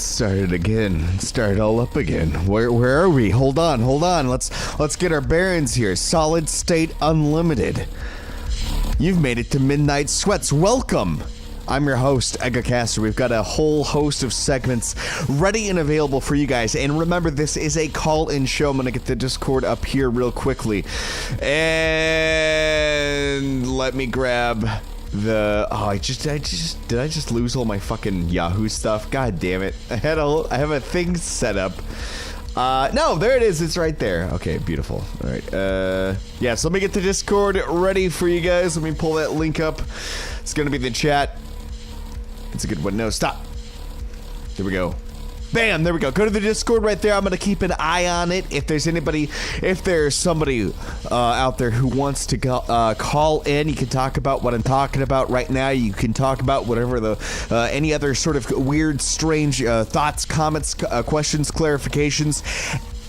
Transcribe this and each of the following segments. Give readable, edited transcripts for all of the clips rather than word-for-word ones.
Let's start it again. Start it all up again. Where are we? Hold on. Let's get our bearings here. Solid State Unlimited. You've made it to Midnight Sweats. Welcome. I'm your host, EgaCaster. We've got a whole host of segments ready and available for you guys. And remember, this is a call-in show. I'm going to get the Discord up here real quickly. And let me grab the... Oh, did I just lose all my fucking Yahoo stuff? God damn it. I have a thing set up. No, there it is. It's right there. Okay, beautiful. All right. Yeah, so let me get the Discord ready for you guys. Let me pull that link up. It's going to be the chat. It's a good one. No, stop. There we go. Bam, there we go. Go to the Discord right there. I'm going to keep an eye on it. If there's somebody out there who wants to call in, you can talk about what I'm talking about right now. You can talk about whatever any other sort of weird, strange thoughts, comments, questions, clarifications.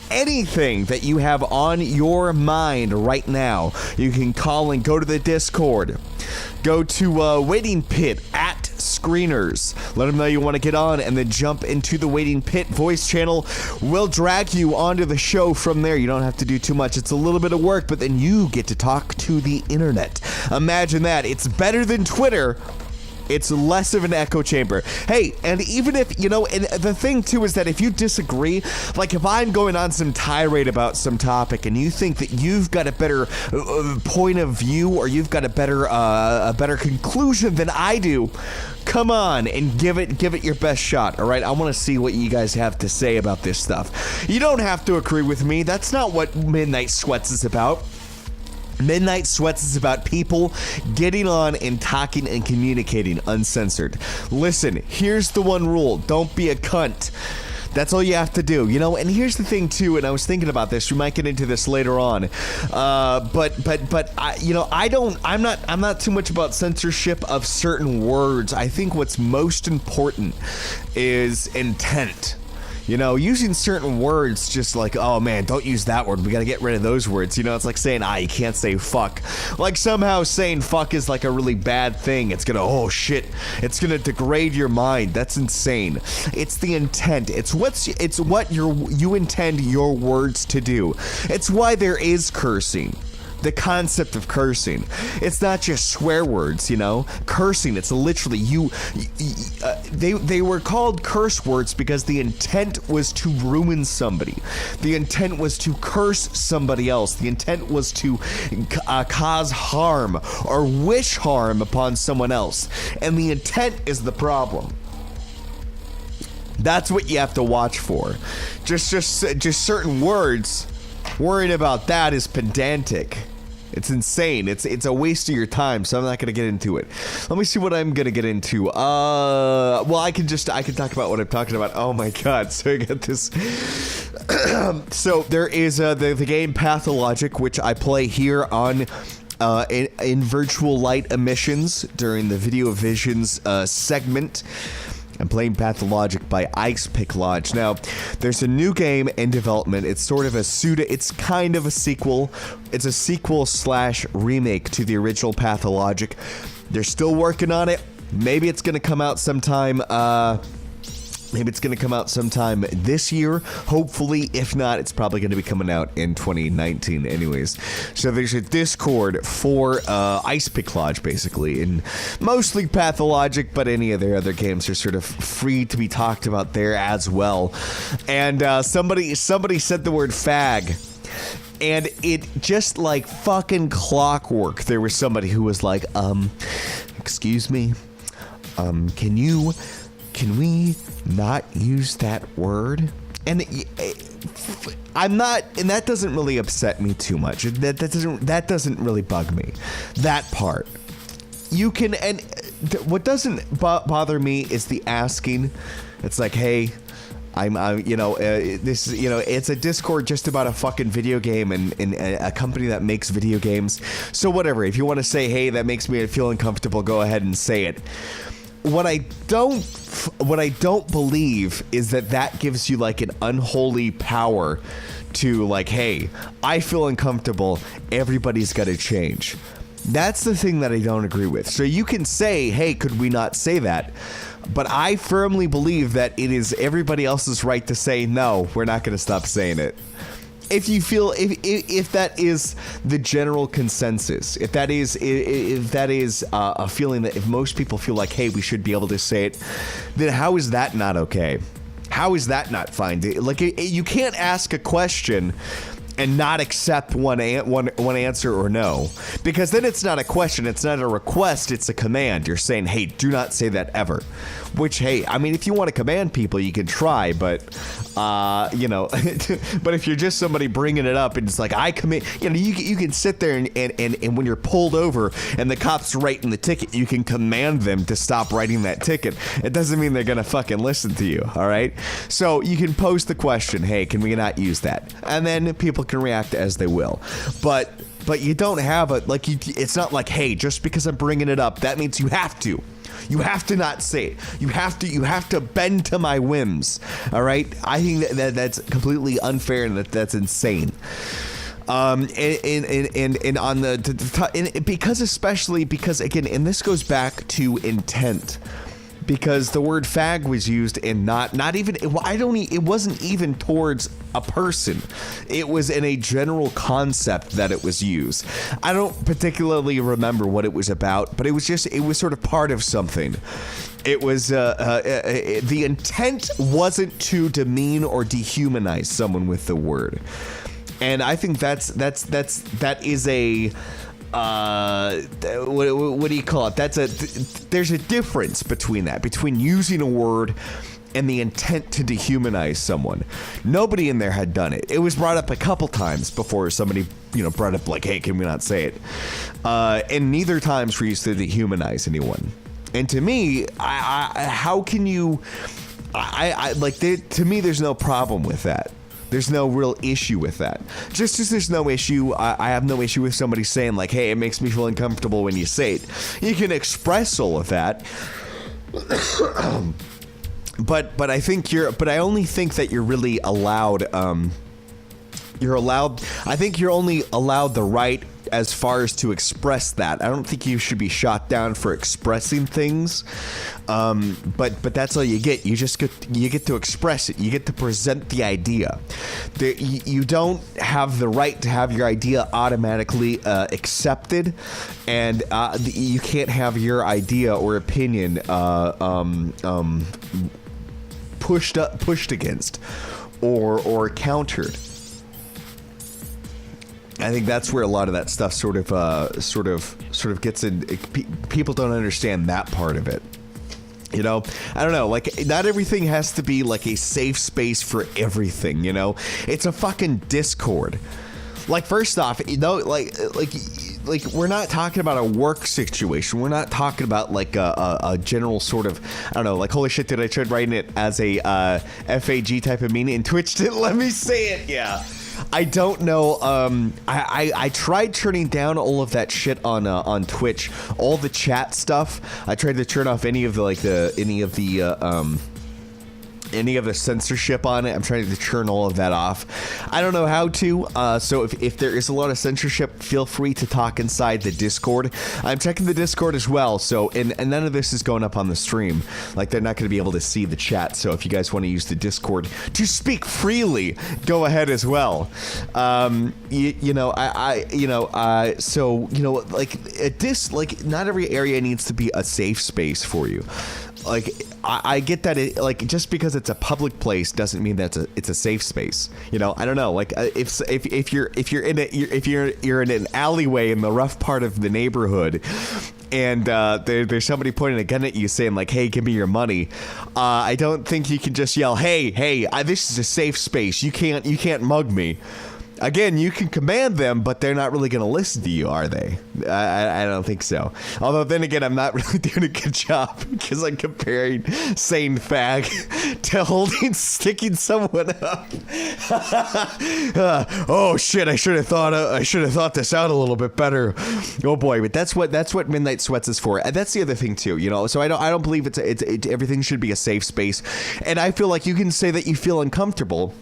Anything that you have on your mind right now, you can call and go to the Discord. Go to Waiting Pit at Screeners. Let them know you want to get on and then jump into the Waiting Pit voice channel. We'll drag you onto the show from there. You don't have to do too much. It's a little bit of work, but then you get to talk to the internet. Imagine that. It's better than Twitter. It's less of an echo chamber. Hey, and even if, and the thing too is that if you disagree, like if I'm going on some tirade about some topic and you think that you've got a better point of view or you've got a better conclusion than I do, come on and give it your best shot, all right? I want to see what you guys have to say about this stuff. You don't have to agree with me. That's not what Midnight Sweats is about. Midnight Sweats is about people getting on and talking and communicating uncensored. Listen, here's the one rule. Don't be a cunt. That's all you have to do, and here's the thing too, and I was thinking about this, we might get into this later on, but I'm not too much about censorship of certain words. I think what's most important is intent. Using certain words just like, oh man, don't use that word. We got to get rid of those words. It's like saying, you can't say fuck. Like somehow saying fuck is like a really bad thing. It's going to, oh shit, it's going to degrade your mind. That's insane. It's the intent. It's what you intend your words to do. It's why there is cursing. The concept of cursing. It's not just swear words, Cursing, it's literally they were called curse words because the intent was to ruin somebody. The intent was to curse somebody else. The intent was to cause harm or wish harm upon someone else. And the intent is the problem. That's what you have to watch for. Just certain words. Worrying about that is pedantic. It's insane. It's a waste of your time, so I'm not going to get into it. Let me see what I'm going to get into. Well, I can talk about what I'm talking about. Oh my god. So I got this. So there is the game Pathologic, which I play here on in virtual light emissions during the Video Visions segment. I'm playing Pathologic by Ice Pick Lodge. Now, there's a new game in development. It's sort of it's kind of a sequel. It's a sequel/remake to the original Pathologic. They're still working on it. Maybe it's going to come out sometime. Maybe it's going to come out sometime this year, hopefully. If not, it's probably going to be coming out in 2019 anyways. So there's a Discord for Ice Pick Lodge, basically, and mostly Pathologic, but any of their other games are sort of free to be talked about there as well. And somebody said the word fag. And it just like fucking clockwork. There was somebody who was like, excuse me, can we not use that word? And I'm not, and that doesn't really upset me too much. That doesn't really bug me. That part. You can, and what doesn't bother me is the asking. It's like, hey, this is, it's a Discord just about a fucking video game and a company that makes video games. So whatever, if you want to say, hey, that makes me feel uncomfortable, go ahead and say it. What I don't believe is that gives you like an unholy power to like, hey, I feel uncomfortable, everybody's got to change. That's the thing that I don't agree with. So you can say, hey, could we not say that? But I firmly believe that it is everybody else's right to say, no, we're not going to stop saying it. If you feel, if that is the general consensus, if that is a feeling that if most people feel like, hey, we should be able to say it, then how is that not okay? How is that not fine? Like, you can't ask a question and not accept one answer or no, because then it's not a question, it's not a request, it's a command. You're saying, hey, do not say that ever. Which, hey, I mean, if you want to command people, you can try, but you know, but if you're just somebody bringing it up and it's like, I commit, you know, you can sit there and when you're pulled over and the cops writing the ticket, you can command them to stop writing that ticket. It doesn't mean they're gonna fucking listen to you, all right? So you can pose the question, hey, can we not use that? And then people can react as they will. But you don't have it's not like, hey, just because I'm bringing it up, that means you have to. You have to not say it. You have to bend to my whims. All right? I think that's completely unfair and that's insane. And on because again, and this goes back to intent. Because the word fag was used in it wasn't even towards a person. It was in a general concept that it was used. I don't particularly remember what it was about, but it was sort of part of something. It was the intent wasn't to demean or dehumanize someone with the word. And I think that is a what do you call it? There's a difference between using a word and the intent to dehumanize someone. Nobody in there had done it. It was brought up a couple times before somebody, you know, brought up like, hey, can we not say it? And neither times were used to dehumanize anyone. And to me, how can you? To me, there's no problem with that. There's no real issue with that. Just as there's no issue, I have no issue with somebody saying like, hey, it makes me feel uncomfortable when you say it. You can express all of that. But I only think that you're really allowed, I think you're only allowed the right as far as to express that. I don't think you should be shot down for expressing things. But that's all you get. You get to express it. You get to present the idea. You don't have the right to have your idea automatically accepted, and you can't have your idea or opinion pushed against or countered. I think that's where a lot of that stuff sort of gets in. People don't understand that part of it. You know, I don't know, like, not everything has to be like a safe space for everything, you know? It's a fucking Discord. Like, first off, you know, like we're not talking about a work situation. We're not talking about like a general sort of, I don't know, like, holy shit, did I try writing it as a FAG type of meaning and Twitch didn't let me say it? Yeah. I don't know. I tried turning down all of that shit on Twitch, all the chat stuff. I tried to turn off any of the censorship on it. I'm trying to turn all of that off. I don't know how to. So if there is a lot of censorship, feel free to talk inside the Discord. I'm checking the Discord as well. So and none of this is going up on the stream. Like, they're not going to be able to see the chat. So if you guys want to use the Discord to speak freely, go ahead as well. So you know, like, not every area needs to be a safe space for you. Like, I get that like, just because it's a public place doesn't mean that it's a safe space. You know, I don't know. Like, if you're in an alleyway in the rough part of the neighborhood, and there's somebody pointing a gun at you saying like, hey, give me your money. I don't think you can just yell, hey, this is a safe space. You can't mug me. Again, you can command them, but they're not really going to listen to you, are they? I don't think so. Although, then again, I'm not really doing a good job because I'm comparing saying fag to sticking someone up. Oh shit! I should have thought this out a little bit better. Oh boy, but that's what Midnight Sweats is for. And that's the other thing too, you know. So I don't believe it's everything should be a safe space, and I feel like you can say that you feel uncomfortable.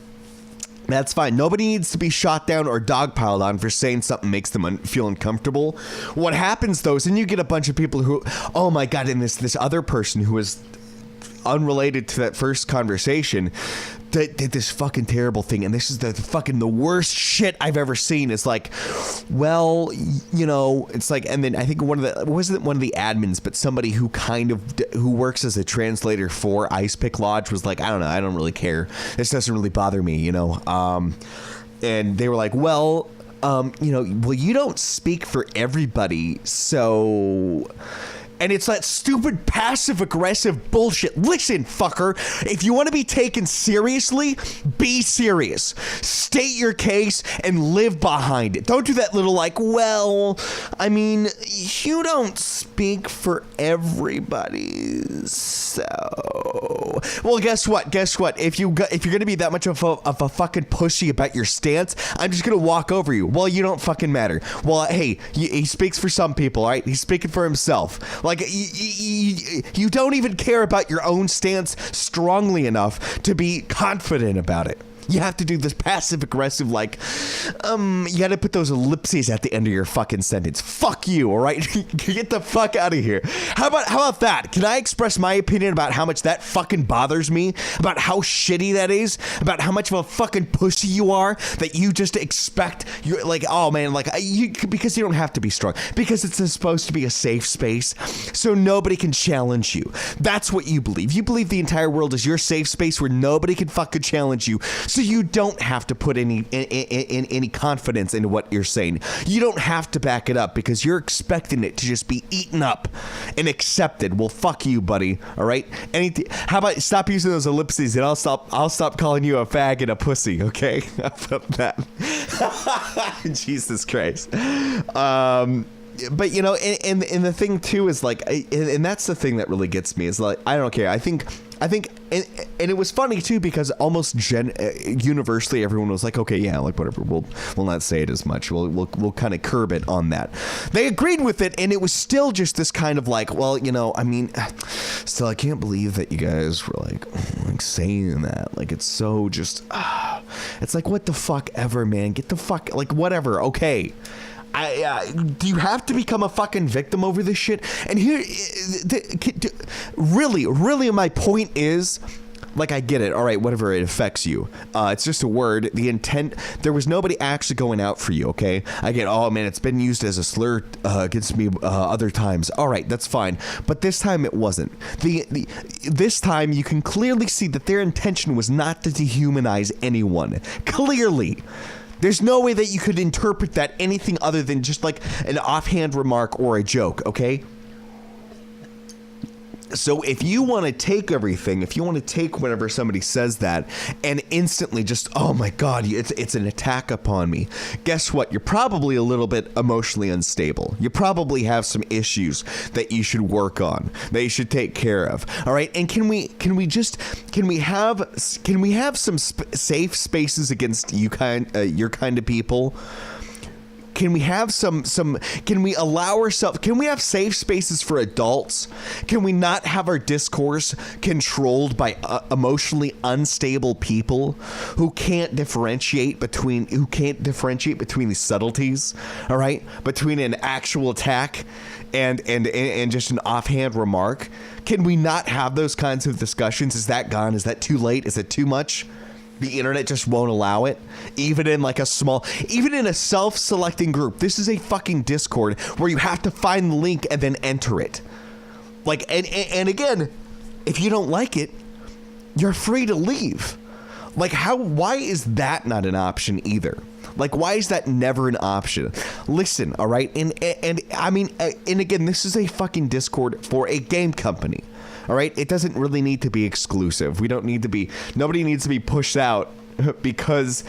That's fine. Nobody needs to be shot down or dogpiled on for saying something makes them feel uncomfortable. What happens though is then you get a bunch of people who, oh my God, and this other person who is unrelated to that first conversation did this fucking terrible thing, and this is the worst shit I've ever seen. It's like, well, you know, it's like, and then I think wasn't one of the admins, but somebody who who works as a translator for Ice Pick Lodge was like, I don't know, I don't really care. This doesn't really bother me, you know. And they were like, well, you know, well, you don't speak for everybody, so. And it's that stupid passive-aggressive bullshit. Listen, fucker, if you want to be taken seriously, be serious. State your case and live behind it. Don't do that little like, well, I mean, you don't speak for everybody, so... Well, guess what? If you're going to be that much of a fucking pussy about your stance, I'm just going to walk over you. Well, you don't fucking matter. Well, hey, he speaks for some people, all right? He's speaking for himself. Like, you don't even care about your own stance strongly enough to be confident about it. You have to do this passive-aggressive, like, you gotta put those ellipses at the end of your fucking sentence. Fuck you, all right? Get the fuck out of here. How about that? Can I express my opinion about how much that fucking bothers me? About how shitty that is? About how much of a fucking pussy you are? That you just expect, you're like, oh man, like, because you don't have to be strong. Because it's supposed to be a safe space, so nobody can challenge you. That's what you believe. You believe the entire world is your safe space where nobody can fucking challenge you. So you don't have to put any confidence into what you're saying. You don't have to back it up because you're expecting it to just be eaten up and accepted. Well, fuck you, buddy. All right. How about stop using those ellipses and I'll stop calling you a fag and a pussy. Okay. How about that? Jesus Christ. But you know, and the thing too is like, and that's the thing that really gets me is like, I don't care. I think, and it was funny too because almost universally everyone was like, okay, yeah, like whatever, we'll not say it as much. We'll kind of curb it on that. They agreed with it, and it was still just this kind of like, well, you know, I mean, still, I can't believe that you guys were like saying that. Like, it's so just, it's like, what the fuck ever, man. Get the fuck, like, whatever. Okay. Do you have to become a fucking victim over this shit? And here, really, my point is, like, I get it. All right, whatever, it affects you. It's just a word. The intent, there was nobody actually going out for you, okay? I get, oh, man, it's been used as a slur against me other times. All right, that's fine. But this time it wasn't. This time you can clearly see that their intention was not to dehumanize anyone. Clearly. There's no way that you could interpret that anything other than just like an offhand remark or a joke, okay? So if you want to take everything, if you want to take whenever somebody says that and instantly just, oh my God, it's an attack upon me, guess what? You're probably a little bit emotionally unstable. You probably have some issues that you should work on, that you should take care of. All right. And can we have some safe spaces against your kind of people? Can we have can we allow ourselves, can we have safe spaces for adults? Can we not have our discourse controlled by emotionally unstable people who can't differentiate between the subtleties, all right? Between an actual attack and just an offhand remark? Can we not have those kinds of discussions? Is that gone? Is that too late? Is it too much? The internet just won't allow it, even in a self-selecting group. This is a fucking Discord where you have to find the link and then enter it. Like, and again, if you don't like it, you're free to leave. Like, why is that not an option either? Like, why is that never an option? Listen, all right, and I mean, and again, this is a fucking Discord for a game company. All right, it doesn't really need to be exclusive. Nobody needs to be pushed out because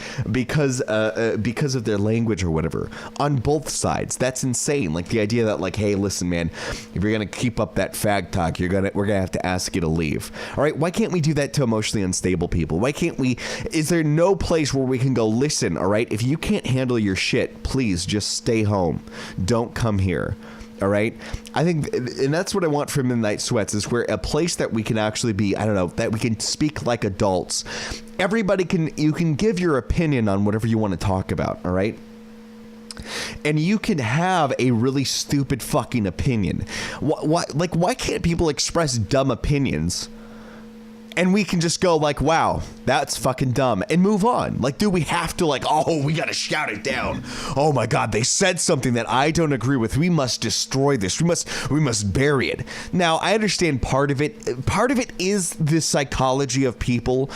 of their language or whatever on both sides. That's insane. Like the idea that like, hey, listen, man, if you're gonna keep up that fag talk, we're gonna have to ask you to leave. All right, why can't we do that to emotionally unstable people? Why can't we? Is there no place where we can go? Listen, all right, if you can't handle your shit, please just stay home. Don't come here. All right. I think, and that's what I want from Midnight Sweats, is where a place that we can actually be, I don't know, that we can speak like adults you can give your opinion on whatever you want to talk about, all right? And you can have a really stupid fucking opinion. Why can't people express dumb opinions? And we can just go like, wow, that's fucking dumb, and move on. Like, do we have to like, oh, we gotta shout it down? Oh my God, they said something that I don't agree with. We must destroy this. We must bury it. Now, I understand part of it. Part of it is the psychology of people,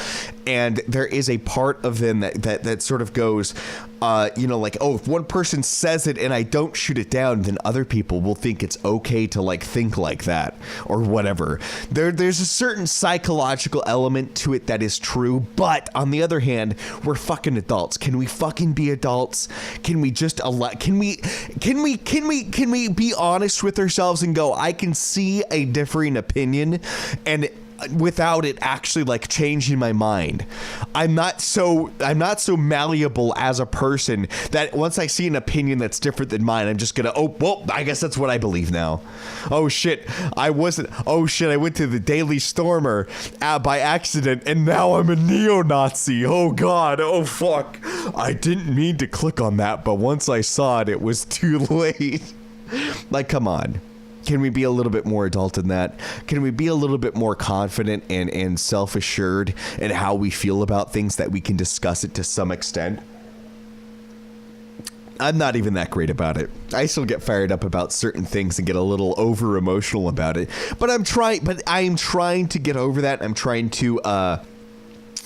and there is a part of them that sort of goes, like, oh, if one person says it and I don't shoot it down, then other people will think it's okay to like think like that or whatever. There's a certain psychological element to it that is true, but on the other hand, we're fucking adults. Can we fucking be adults? Can we just can we be honest with ourselves and go, I can see a differing opinion, and without it actually like changing my mind. I'm not so malleable as a person that once I see an opinion that's different than mine, I'm just gonna, oh, well, I guess that's what I believe now. Oh shit, I went to the Daily Stormer by accident, and now I'm a neo-Nazi. Oh God, oh fuck. I didn't mean to click on that, but once I saw it, it was too late. Like, come on. Can we be a little bit more adult than that? Can we be a little bit more confident and self-assured in how we feel about things, that we can discuss it to some extent? I'm not even that great about it. I still get fired up about certain things and get a little over emotional about it. But I'm trying to get over that. I'm trying to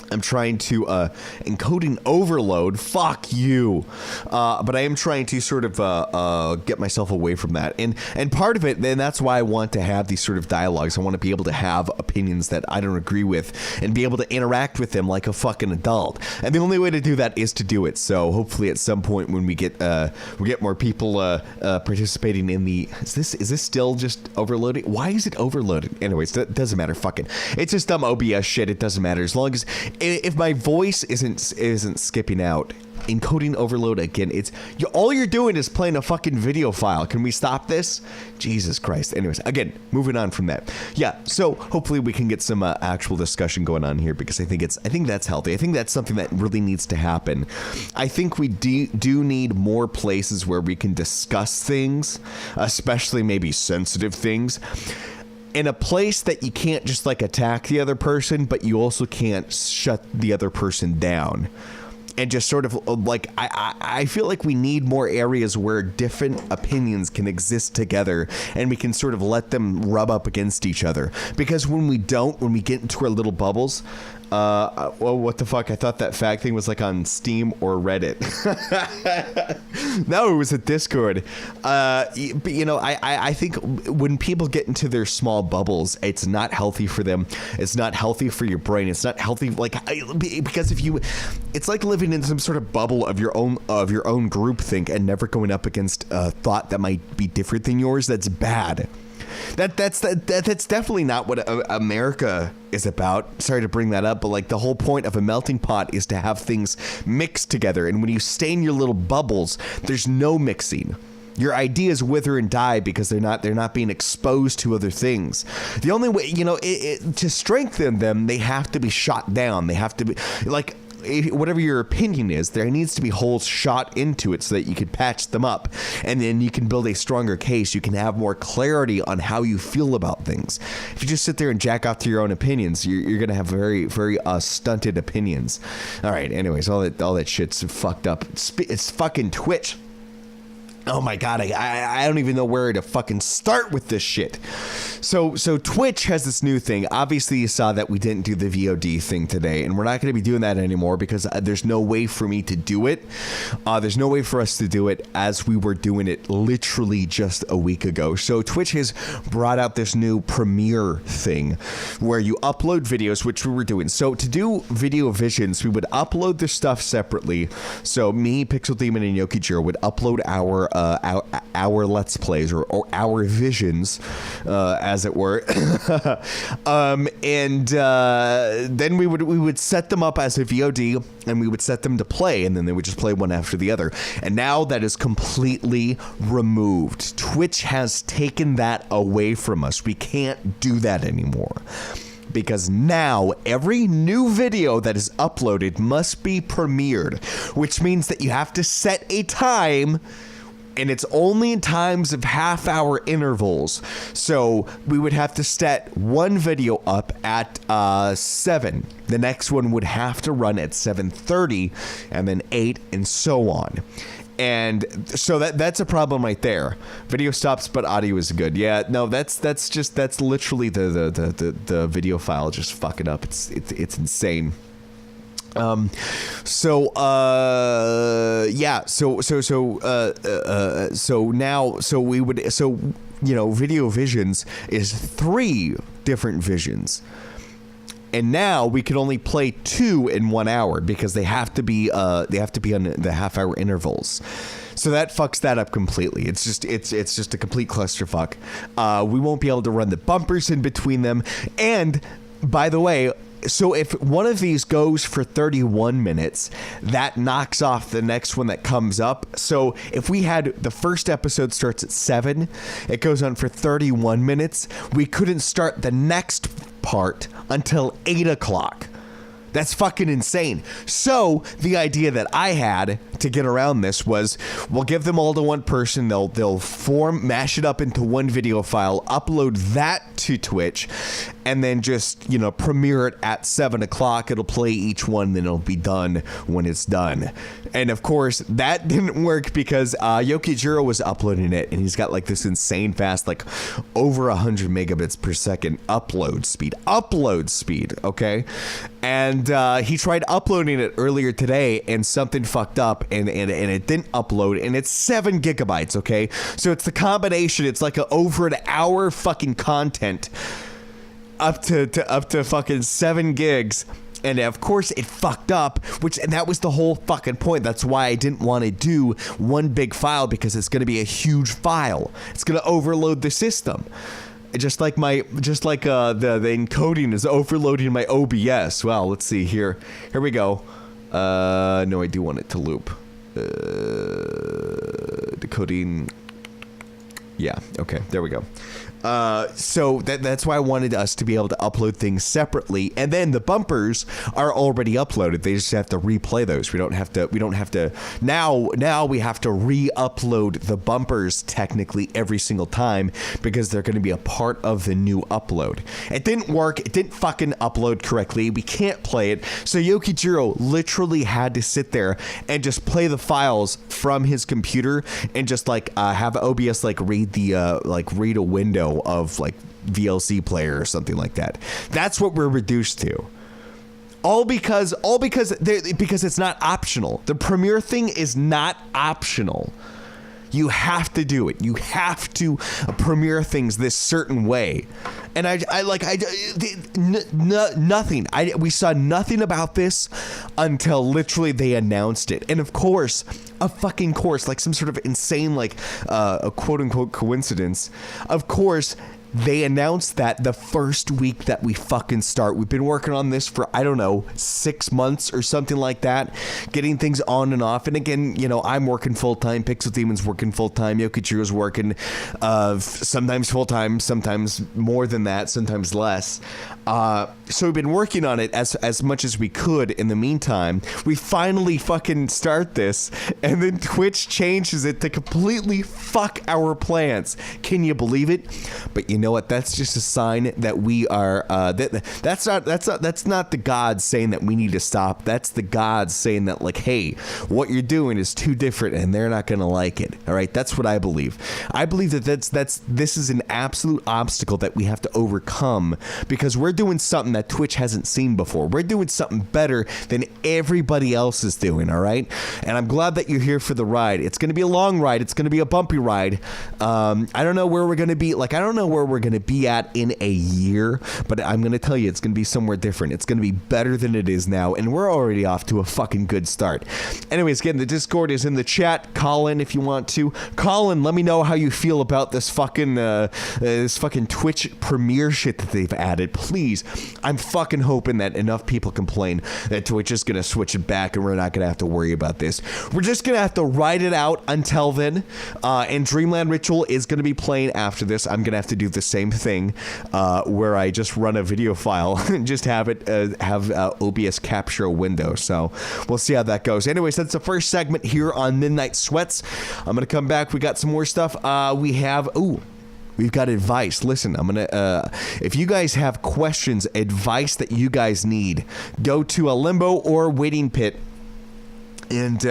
encoding overload. Fuck you. But I am trying to sort of get myself away from that. And part of it, and that's why I want to have these sort of dialogues. I want to be able to have opinions that I don't agree with and be able to interact with them like a fucking adult. And the only way to do that is to do it. So hopefully at some point when we get more people participating in the, is this still just overloading? Why is it overloaded? Anyways, that doesn't matter. Fucking, it's just dumb OBS shit. It doesn't matter as long as, if my voice isn't skipping out, encoding overload again, all you're doing is playing a fucking video file. Can we stop this? Jesus Christ. Anyways, again, moving on from that. Yeah, so hopefully we can get some actual discussion going on here, because I think that's healthy. I think that's something that really needs to happen. I think we do need more places where we can discuss things, especially maybe sensitive things, in a place that you can't just like attack the other person, but you also can't shut the other person down. And just sort of like, I feel like we need more areas where different opinions can exist together, and we can sort of let them rub up against each other. Because when we get into our little bubbles, well, what the fuck? I thought that fag thing was like on Steam or Reddit. No, it was a Discord. But I think when people get into their small bubbles, it's not healthy for them. It's not healthy for your brain. It's not healthy, because it's like living in some sort of bubble of your own groupthink and never going up against a thought that might be different than yours. That's bad. That's definitely not what America is about. Sorry to bring that up, but like the whole point of a melting pot is to have things mixed together. And when you stay in your little bubbles, there's no mixing. Your ideas wither and die because they're not being exposed to other things. The only way, to strengthen them, they have to be shot down. They have to be like, whatever your opinion is, there needs to be holes shot into it so that you can patch them up, and then you can build a stronger case. You can have more clarity on how you feel about things. If you just sit there and jack off to your own opinions, you're gonna have very, very stunted opinions. All right. Anyways, all that shit's fucked up. It's fucking Twitch. Oh my God, I don't even know where to fucking start with this shit. So Twitch has this new thing. Obviously, you saw that we didn't do the VOD thing today, and we're not going to be doing that anymore because there's no way for me to do it. There's no way for us to do it as we were doing it literally just a week ago. So Twitch has brought out this new premiere thing where you upload videos, which we were doing. So to do video visions, we would upload the stuff separately. So me, Pixel Demon, and Yokijiro would upload our Let's Plays or our visions, as it were. Then we would set them up as a VOD, and we would set them to play, and then they would just play one after the other. And now that is completely removed. Twitch has taken that away from us. We can't do that anymore. because now every new video that is uploaded must be premiered, which means that you have to set a time, and it's only in times of half-hour intervals. So we would have to set one video up at 7. The next one would have to run at 7:30, and then 8, and so on. And so that's a problem right there. Video stops, but audio is good. Yeah, no, that's literally the video file just fucking up. It's insane. So Video Visions is 3 different visions. And now we can only play 2 in 1 hour because they have to be on the half-hour intervals. So that fucks that up completely. It's just a complete clusterfuck. We won't be able to run the bumpers in between them. And by the way, so if one of these goes for 31 minutes, that knocks off the next one that comes up. So if we had the first episode starts at 7, it goes on for 31 minutes, we couldn't start the next part until 8 o'clock. That's fucking insane. So the idea that I had to get around this was, we'll give them all to one person. They'll mash it up into one video file, upload that to Twitch, and then just, premiere it at 7 o'clock. It'll play each one, then it'll be done when it's done. And of course, that didn't work because Yokijiro was uploading it, and he's got like this insane fast, like over 100 megabits per second upload speed, okay? And he tried uploading it earlier today, and something fucked up, and it didn't upload, and it's 7 gigabytes, okay? So it's the combination. It's like over an hour fucking content up to fucking 7 gigs. And of course it fucked up, and that was the whole fucking point. That's why I didn't want to do one big file, because it's going to be a huge file. It's going to overload the system. Just like the encoding is overloading my OBS. Well, let's see here. Here we go. No, I do want it to loop. Decoding. Yeah. Okay. There we go. So that's why I wanted us to be able to upload things separately, and then the bumpers are already uploaded. They just have to replay those. We don't have to now we have to re-upload the bumpers technically every single time, because they're going to be a part of the new upload. It didn't work. It didn't fucking upload correctly. We can't play it. So Yokijiro literally had to sit there and just play the files from his computer, and just have OBS read a window of like VLC player or something like that. That's what we're reduced to. All because it's not optional. The Premiere thing is not optional. You have to do it. You have to premiere things this certain way. And nothing. We saw nothing about this until literally they announced it. And of course, like some sort of insane, a quote unquote coincidence. Of course, they announced that the first week that we fucking start. We've been working on this for, 6 months or something like that, getting things on and off. And again, I'm working full-time, Pixel Demon's working full-time, Yokichiro's working sometimes full-time, sometimes more than that, sometimes less. So we've been working on it as much as we could. In the meantime, we finally fucking start this, and then Twitch changes it to completely fuck our plans. Can you believe it? But you know what? That's just a sign that we are. That's not the gods saying that we need to stop. That's the gods saying that, hey, what you're doing is too different, and they're not gonna like it. All right, that's what I believe. I believe that this is an absolute obstacle that we have to overcome, because we're doing something that Twitch hasn't seen before. We're doing something better than everybody else is doing. All right, and I'm glad that you're here for the ride. It's gonna be a long ride. It's gonna be a bumpy ride. I don't know where we're gonna be. I don't know where we're going to be at in a year, but I'm going to tell you, it's going to be somewhere different. It's going to be better than it is now, and we're already off to a fucking good start. Anyways, again, the Discord is in the chat. Call in if you want to. Call in, let me know how you feel about this fucking Twitch premiere shit that they've added. Please, I'm fucking hoping that enough people complain that Twitch is going to switch it back, and we're not going to have to worry about this. We're just going to have to ride it out until then, and Dreamland Ritual is going to be playing after this. I'm going to have to do the the same thing, where I just run a video file and just have it have OBS capture a window. So we'll see how that goes. Anyways, that's the first segment here on Midnight Sweats. I'm gonna come back. We got some more stuff. We've got advice. Listen, I'm gonna, if you guys have questions, advice that you guys need, go to a limbo or waiting pit. And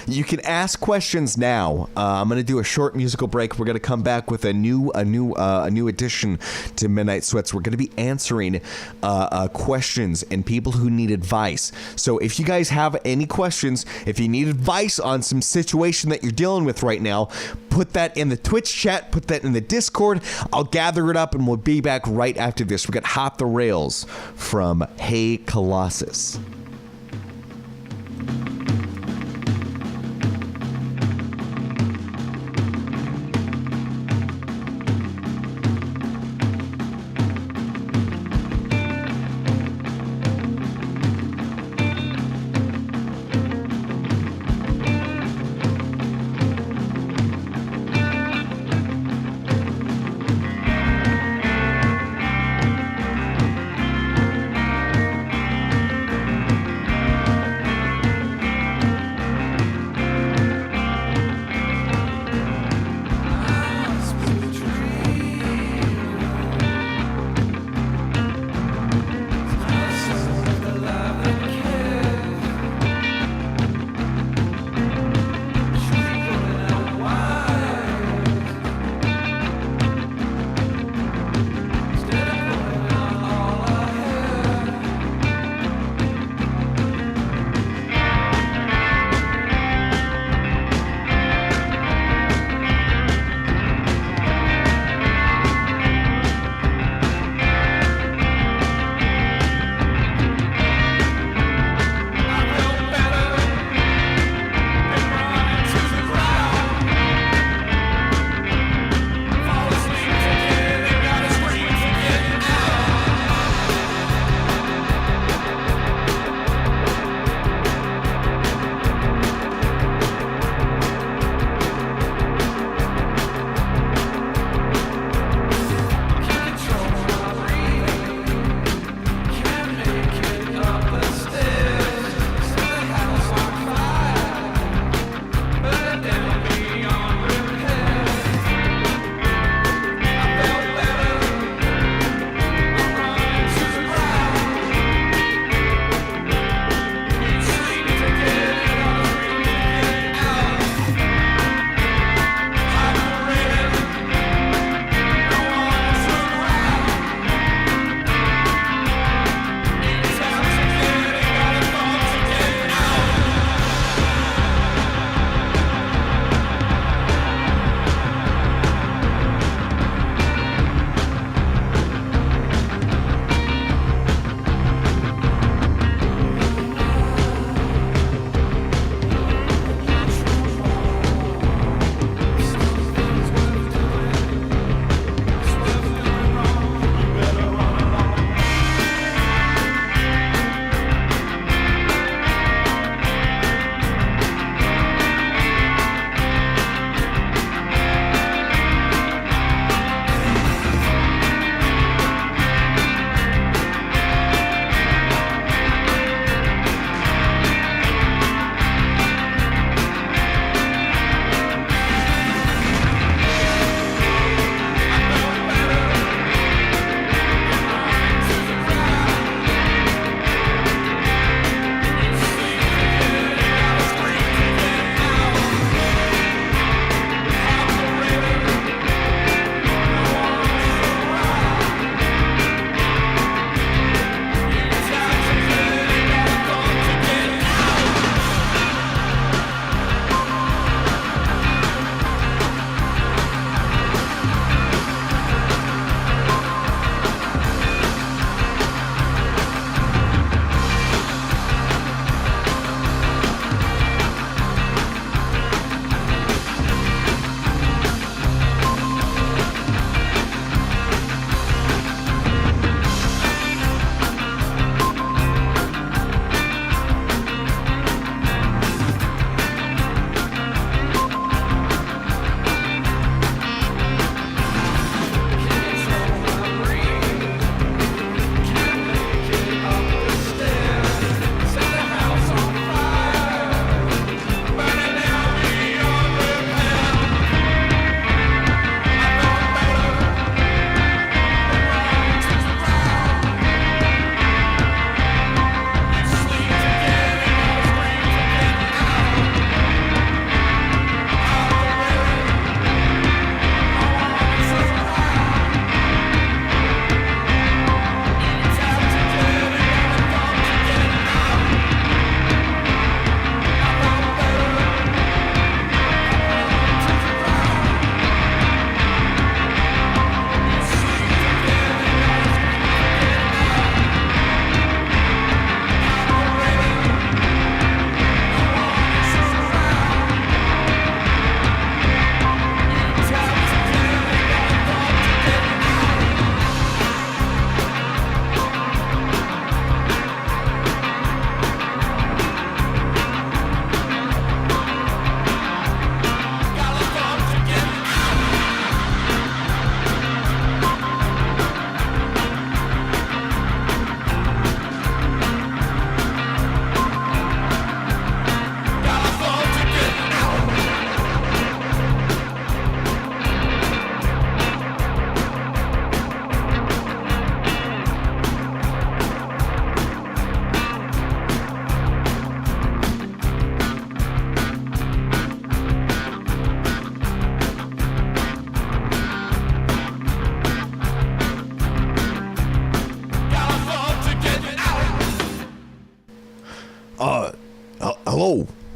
you can ask questions now. I'm gonna do a short musical break. We're gonna come back with a new addition to Midnight Sweats. We're gonna be answering questions and people who need advice. So if you guys have any questions, if you need advice on some situation that you're dealing with right now, put that in the Twitch chat. Put that in the Discord. I'll gather it up, and we'll be back right after this. We got Hop the Rails from Hey Colossus.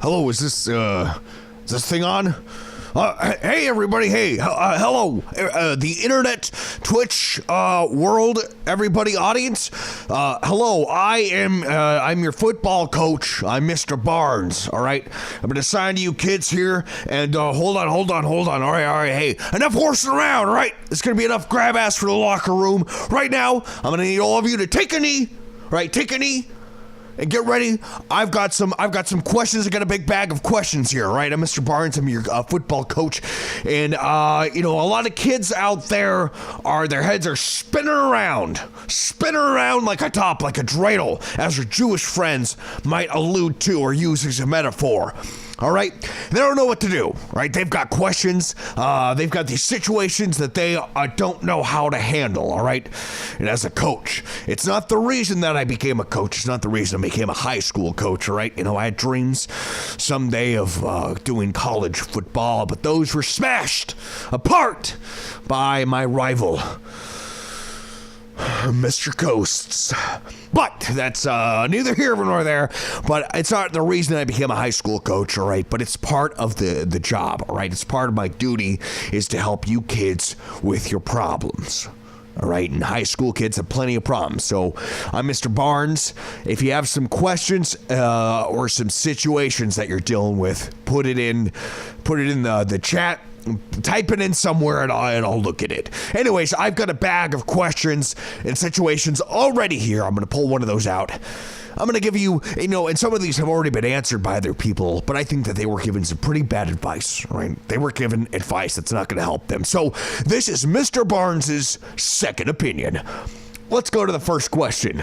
Hello, is this thing on? Hey everybody, hey, hello, the internet, Twitch, world, everybody, audience, hello, I'm your football coach, I'm Mr. Barnes, alright, I'm gonna assign you kids here, and, hold on, alright, hey, enough horsing around, alright, it's gonna be enough grab ass for the locker room. Right now, I'm gonna need all of you to take a knee, right, take a knee, and get ready. I've got some questions. I got a big bag of questions here, right? I'm Mr. Barnes. I'm your football coach, and a lot of kids out there their heads are spinning around like a top, like a dreidel, as your Jewish friends might allude to or use as a metaphor. All right, they don't know what to do, right? They've got questions. They've got these situations that they don't know how to handle, all right? And as a coach, it's not the reason that I became a coach. It's not the reason I became a high school coach, all right? I had dreams someday of doing college football, but those were smashed apart by my rival, Mr. Coasts. But that's neither here nor there. But it's not the reason I became a high school coach, all right? But it's part of the job, all right? It's part of my duty is to help you kids with your problems. All right, and high school kids have plenty of problems. So I'm Mr. Barnes. If you have some questions or some situations that you're dealing with, put it in the chat. Type it in somewhere and I'll look at it. Anyways, I've got a bag of questions and situations already here. I'm going to pull one of those out. I'm going to give you, and some of these have already been answered by other people, but I think that they were given some pretty bad advice, right? They were given advice that's not going to help them. So this is Mr. Barnes's second opinion. Let's go to the first question.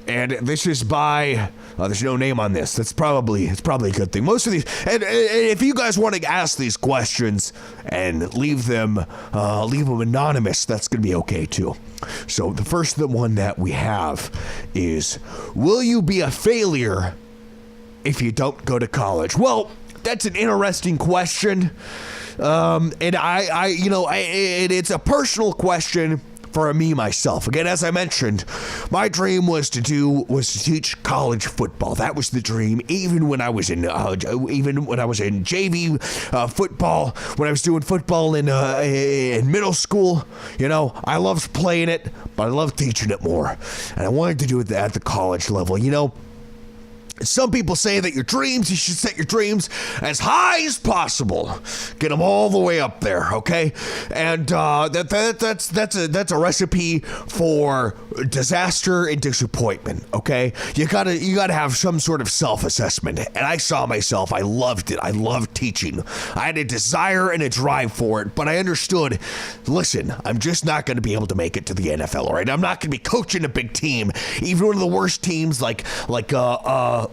And this is by, there's no name on this. It's probably a good thing. Most of these, and if you guys want to ask these questions and leave them anonymous, that's going to be okay too. So the first one that we have is, will you be a failure if you don't go to college? Well, that's an interesting question. And it's a personal question for me myself. Again, as I mentioned, my dream was to teach college football. That was the dream. Even when I was in JV football, when I was doing football in middle school, I loved playing it, but I loved teaching it more, and I wanted to do it at the college level. Some people say that you should set your dreams as high as possible. Get them all the way up there, okay? And that's a recipe for disaster and disappointment, okay? You gotta have some sort of self-assessment. And I saw myself, I loved it. I loved teaching. I had a desire and a drive for it, but I understood, listen, I'm just not gonna be able to make it to the NFL, all right? I'm not gonna be coaching a big team, even one of the worst teams like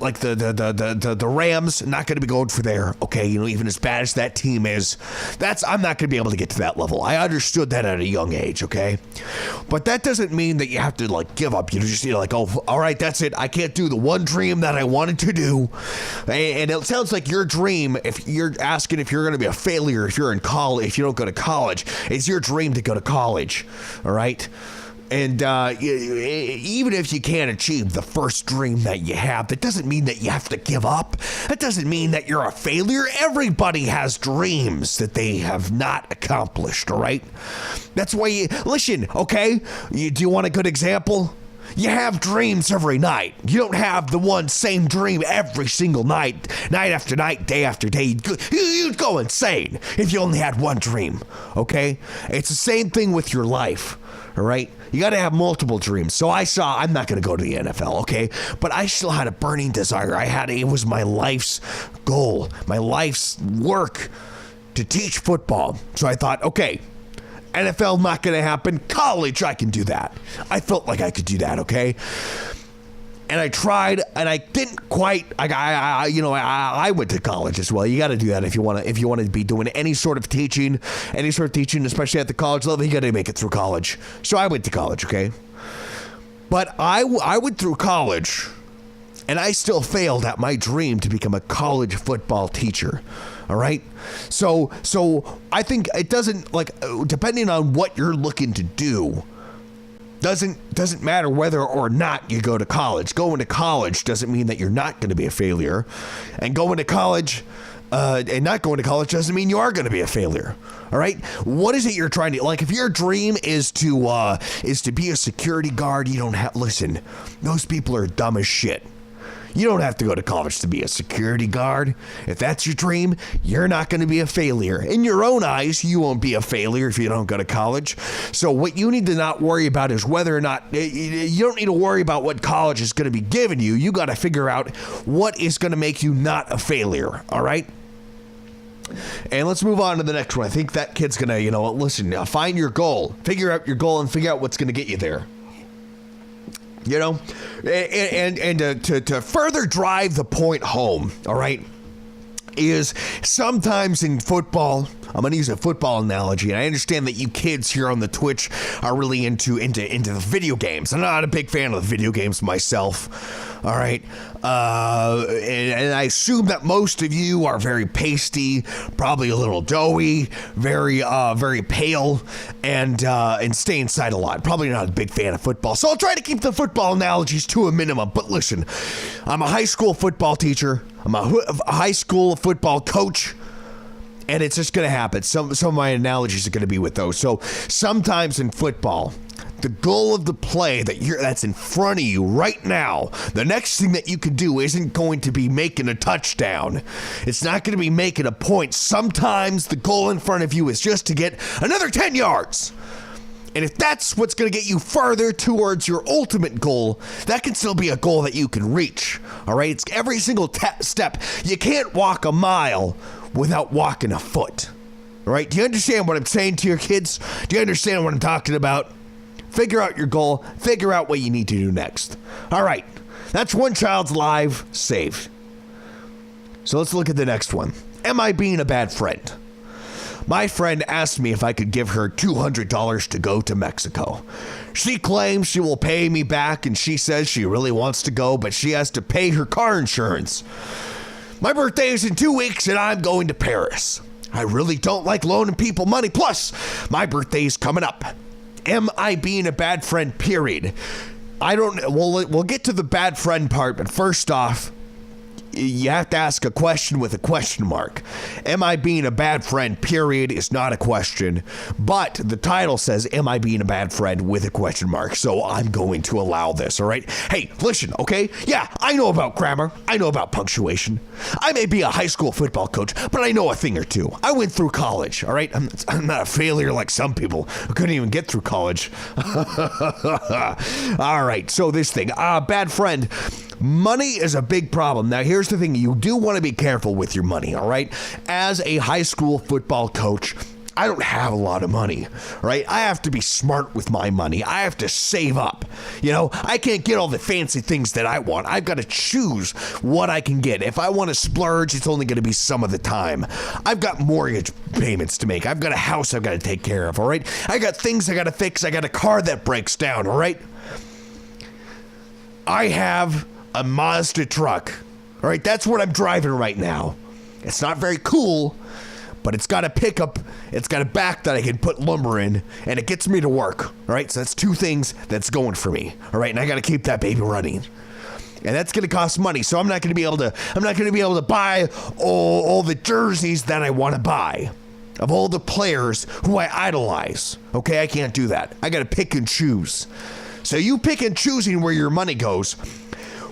the Rams, not going to be going for there, okay? Even as bad as that team is, I'm not going to be able to get to that level. I understood that at a young age, okay? But that doesn't mean that you have to, give up. You just, oh, all right, that's it. I can't do the one dream that I wanted to do. And it sounds like your dream, if you're asking if you're going to be a failure if you're in college, if you don't go to college, it's your dream to go to college, all right? And even if you can't achieve the first dream that you have, that doesn't mean that you have to give up. That doesn't mean that you're a failure. Everybody has dreams that they have not accomplished, all right? That's why listen, okay? Do you want a good example? You have dreams every night. You don't have the one same dream every single night after night, day after day. You'd go insane if you only had one dream, okay? It's the same thing with your life, all right? You got to have multiple dreams. So I'm not going to go to the NFL, okay? But I still had a burning desire. It was my life's goal, my life's work to teach football. So I thought, okay, NFL not going to happen. College, I can do that. I felt like I could do that, okay? And I tried, and I didn't quite. I went to college as well. You got to do that if you want to be doing any sort of teaching, especially at the college level. You got to make it through college. So I went to college, okay. But I went through college, and I still failed at my dream to become a college football teacher. All right. So I think it doesn't depending on what you're looking to do. Doesn't matter whether or not you go to college. Going to college doesn't mean that you're not going to be a failure, and going to college and not going to college doesn't mean you are going to be a failure. All right, what is it you're trying to like? If your dream is to be a security guard, you don't have. Listen, those people are dumb as shit. You don't have to go to college to be a security guard. If that's your dream, you're not going to be a failure. In your own eyes, you won't be a failure if you don't go to college. So what you need to not worry about is whether or not, you don't need to worry about what college is going to be giving you. You got to figure out what is going to make you not a failure, all right? And let's move on to the next one. I think that kid's going to, listen, find your goal. Figure out your goal and figure out what's going to get you there. And to further drive the point home, all right, is sometimes in football, I'm going to use a football analogy, and I understand that you kids here on the Twitch are really into the video games. I'm not a big fan of the video games myself, all right? And I assume that most of you are very pasty, probably a little doughy, very pale, and stay inside a lot. Probably not a big fan of football. So I'll try to keep the football analogies to a minimum. But listen, I'm a high school football teacher. I'm a high school football coach. And it's just going to happen. Some of my analogies are going to be with those. So sometimes in football, the goal of the play that's in front of you right now, the next thing that you can do isn't going to be making a touchdown. It's not going to be making a point. Sometimes the goal in front of you is just to get another 10 yards. And if that's what's going to get you farther towards your ultimate goal, that can still be a goal that you can reach. All right? It's every single step. You can't walk a mile without walking a foot. All right? Do you understand what I'm saying to your kids? Do you understand what I'm talking about? Figure out your goal. Figure out what you need to do next. All right. That's one child's life saved. So let's look at the next one. Am I being a bad friend? My friend asked me if I could give her $200 to go to Mexico. She claims she will pay me back, and she says she really wants to go, but she has to pay her car insurance. My birthday is in 2 weeks, and I'm going to Paris. I really don't like loaning people money. Plus, my birthday is coming up. Am I being a bad friend, period? I don't, we'll get to the bad friend part, but first off, you have to ask a question with a question mark. Am I being a bad friend, period, is not a question. But the title says, am I being a bad friend with a question mark? So I'm going to allow this, all right? Hey, listen, okay? Yeah, I know about grammar. I know about punctuation. I may be a high school football coach, but I know a thing or two. I went through college, all right? I'm not a failure like some people who couldn't even get through college. All right, so this thing, bad friend. Money is a big problem. Now, here's the thing. You do want to be careful with your money, all right? As a high school football coach, I don't have a lot of money, right? I have to be smart with my money. I have to save up. I can't get all the fancy things that I want. I've got to choose what I can get. If I want to splurge, it's only going to be some of the time. I've got mortgage payments to make. I've got a house I've got to take care of, all right? I got things I got to fix. I got a car that breaks down, all right? I have a Mazda truck. All right, that's what I'm driving right now. It's not very cool, but it's got a pickup, it's got a back that I can put lumber in, and it gets me to work. All right, so that's two things that's going for me. All right, and I got to keep that baby running. And that's going to cost money, so I'm not going to be able to buy all the jerseys that I want to buy of all the players who I idolize. Okay, I can't do that. I got to pick and choose. So you pick and choosing where your money goes.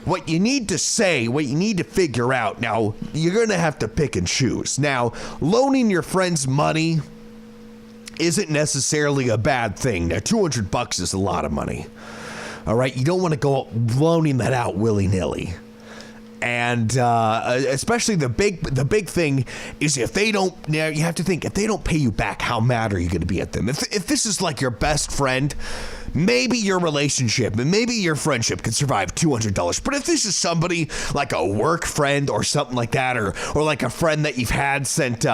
What you need to say, what you need to figure out, now, you're going to have to pick and choose. Now, loaning your friends money isn't necessarily a bad thing. Now, $200 is a lot of money. All right, you don't want to go loaning that out willy-nilly. And especially the big thing is if they don't, now you have to think, if they don't pay you back, how mad are you going to be at them? If this is like your best friend, maybe your relationship and maybe your friendship could survive $200. But if this is somebody like a work friend or something like that, or like a friend that you've had since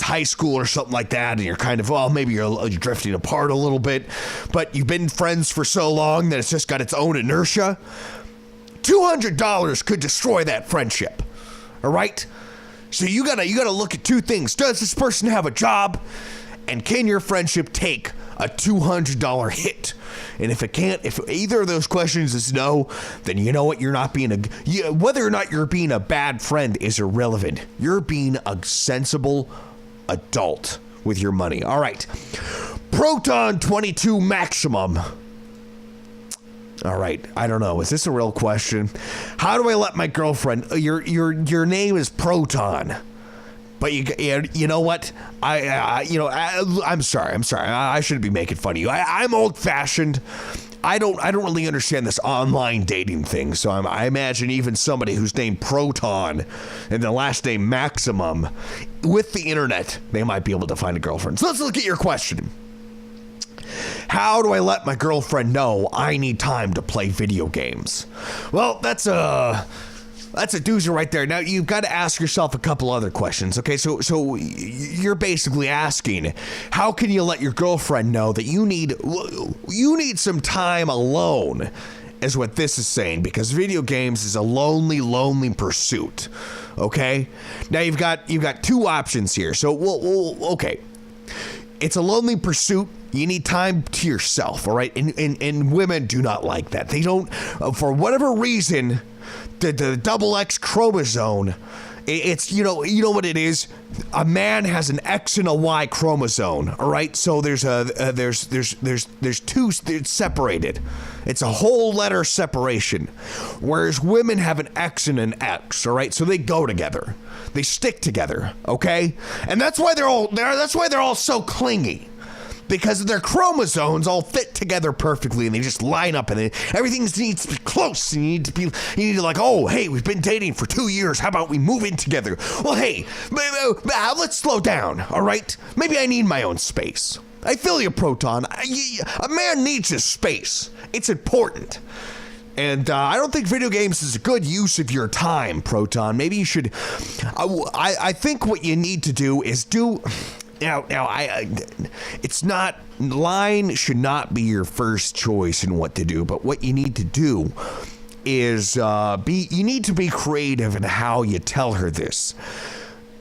high school or something like that, and you're kind of, well, maybe you're drifting apart a little bit, but you've been friends for so long that it's just got its own inertia. $200 could destroy that friendship. All right? So you gotta look at two things. Does this person have a job? And can your friendship take a $200 hit. And if either of those questions is no, then you know what? You're not being whether or not you're being a bad friend is irrelevant. You're being a sensible adult with your money. All right. Proton 22 maximum. All right. I don't know. Is this a real question? How do I let my girlfriend, your name is Proton. But you know what? I'm sorry. I shouldn't be making fun of you. I'm old fashioned. I don't really understand this online dating thing. So I imagine even somebody who's named Proton and the last name Maximum, with the internet, they might be able to find a girlfriend. So let's look at your question. How do I let my girlfriend know I need time to play video games? Well, that's a doozy right there. Now, you've got to ask yourself a couple other questions, okay? So you're basically asking, how can you let your girlfriend know that you need some time alone, is what this is saying, because video games is a lonely pursuit, okay? Now, you've got two options here. So, okay. It's a lonely pursuit. You need time to yourself, all right? And women do not like that. They don't, for whatever reason, the double X chromosome, it's, you know what it is? A man has an X and a Y chromosome, all right? So there's two, it's separated. It's a whole letter separation. Whereas women have an X and an X, all right? So they go together. They stick together, okay? And that's why they're all so clingy. Because their chromosomes all fit together perfectly, and they just line up, and everything needs to be close. And you need to like, oh, hey, we've been dating for 2 years. How about we move in together? Well, hey, let's slow down, all right? Maybe I need my own space. I feel you, Proton. A man needs his space. It's important. And I don't think video games is a good use of your time, Proton. Maybe you should. I think what you need to do is do. Now, it's not, line should not be your first choice in what to do, but what you need to do is you need to be creative in how you tell her this.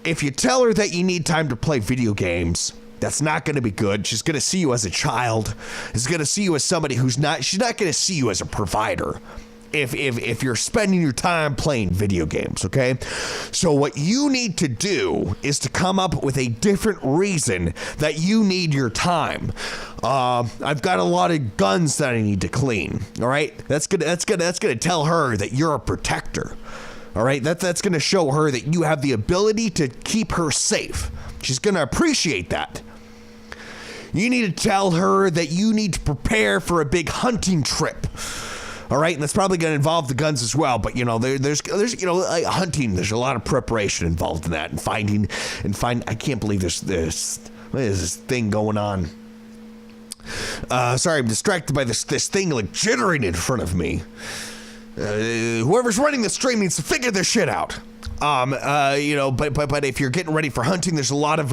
If you tell her that you need time to play video games, that's not going to be good. She's going to see you as a child. She's going to see you as somebody she's not going to see you as a provider. If you're spending your time playing video games, okay? So what you need to do is to come up with a different reason that you need your time. I've got a lot of guns that I need to clean, all right? That's gonna tell her that you're a protector, all right? That's gonna show her that you have the ability to keep her safe. She's gonna appreciate that. You need to tell her that you need to prepare for a big hunting trip. All right, and that's probably going to involve the guns as well. But there's like hunting. There's a lot of preparation involved in that, and finding. I can't believe there's what is this thing going on? Sorry, I'm distracted by this thing like jittering in front of me. Whoever's running the stream needs to figure this shit out. But if you're getting ready for hunting, there's a lot of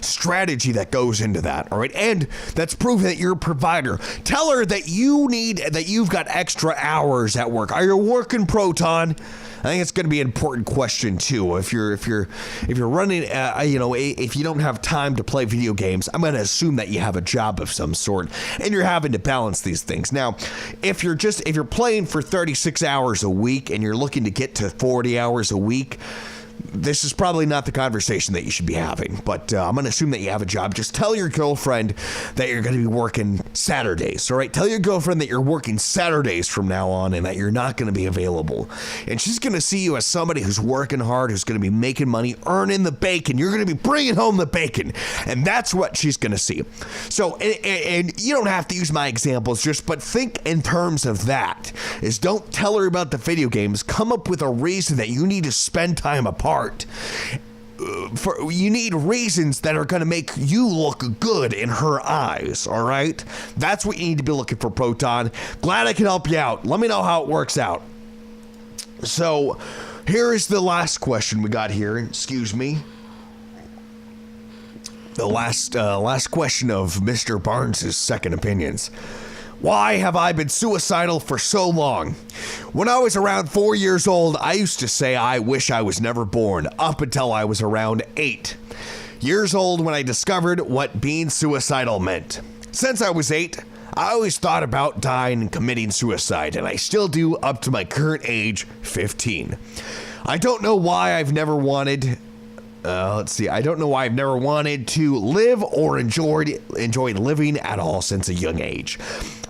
strategy that goes into that, all right? And that's proof that you're a provider. Tell her that you've got extra hours at work. Are you working, Proton? I think it's going to be an important question too. If you're running, if you don't have time to play video games, I'm going to assume that you have a job of some sort, and you're having to balance these things. Now, if you're playing for 36 hours a week and you're looking to get to 40 hours a week, this is probably not the conversation that you should be having, but I'm going to assume that you have a job. Just tell your girlfriend that you're going to be working Saturdays, all right? Tell your girlfriend that you're working Saturdays from now on and that you're not going to be available. And she's going to see you as somebody who's working hard, who's going to be making money, earning the bacon. You're going to be bringing home the bacon, and that's what she's going to see. So, and you don't have to use my examples, but think in terms of that, is don't tell her about the video games. Come up with a reason that you need to spend time apart. You need reasons that are going to make you look good in her eyes, all right? That's what you need to be looking for, Proton. Glad I can help you out. Let me know how it works out. So, here is the last question we got here. Excuse me. The last question of Mr. Barnes' second opinions. Why have I been suicidal for so long? When I was around 4 years old, I used to say I wish I was never born, up until I was around 8. years old when I discovered what being suicidal meant. Since I was 8, I always thought about dying and committing suicide, and I still do up to my current age, 15. I don't know why I've never wanted... I don't know why I've never wanted to live or enjoyed living at all since a young age.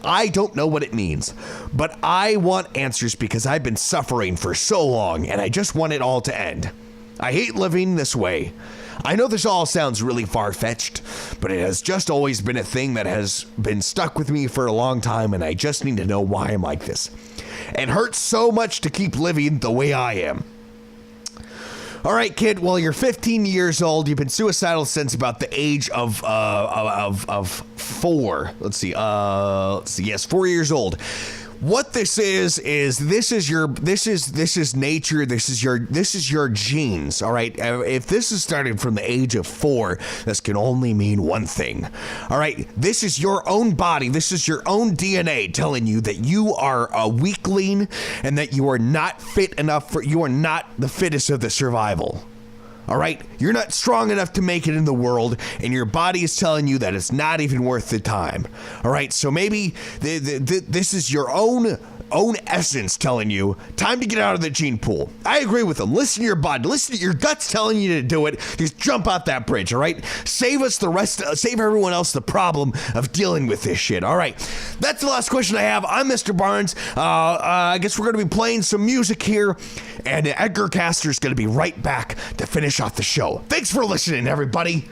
I don't know what it means, but I want answers because I've been suffering for so long and I just want it all to end. I hate living this way. I know this all sounds really far-fetched, but it has just always been a thing that has been stuck with me for a long time, and I just need to know why I'm like this. It hurts so much to keep living the way I am. All right, kid, well, you're 15 years old. You've been suicidal since about the age of 4. Let's see, yes, 4 years old. What this is this is nature. This is your genes. All right. If this is starting from the age of 4, this can only mean one thing. All right. This is your own body. This is your own DNA telling you that you are a weakling and that you are not fit enough you are not the fittest of the survival. All right, you're not strong enough to make it in the world, and your body is telling you that it's not even worth the time. All right, so maybe this is your own essence telling you time to get out of the gene pool. I agree with them. Listen to your body. Listen to your guts telling you to do it. Just jump out that bridge. All right, save everyone else the problem of dealing with this shit. All right, that's the last question I have. I'm Mr. Barnes. I guess we're going to be playing some music here, and Edgar Caster's going to be right back to finish off the show. Thanks for listening, everybody.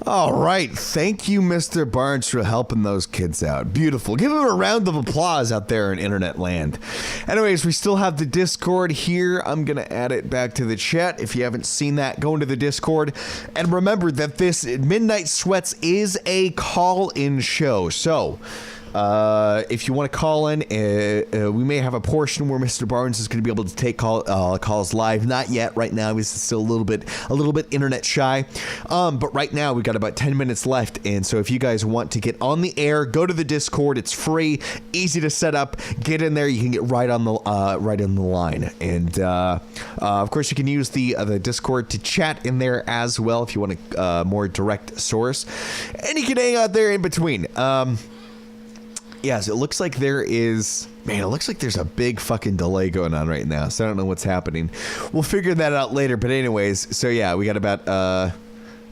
All right. Thank you, Mr. Barnes, for helping those kids out. Beautiful. Give him a round of applause out there in internet land. Anyways, we still have the Discord here. I'm going to add it back to the chat. If you haven't seen that, go into the Discord. And remember that this Midnight Sweats is a call-in show. So If you want to call in, we may have a portion where Mr. Barnes is going to be able to take calls live. Not yet. Right now, he's still a little bit internet shy. But right now, we've got about 10 minutes left. And so if you guys want to get on the air, go to the Discord. It's free, easy to set up. Get in there. You can get right on the line. And of course, you can use the Discord to chat in there as well if you want a more direct source. And you can hang out there in between. Yes, it looks like there's a big fucking delay going on right now, so I don't know what's happening. We'll figure that out later, but anyways, so yeah, we got about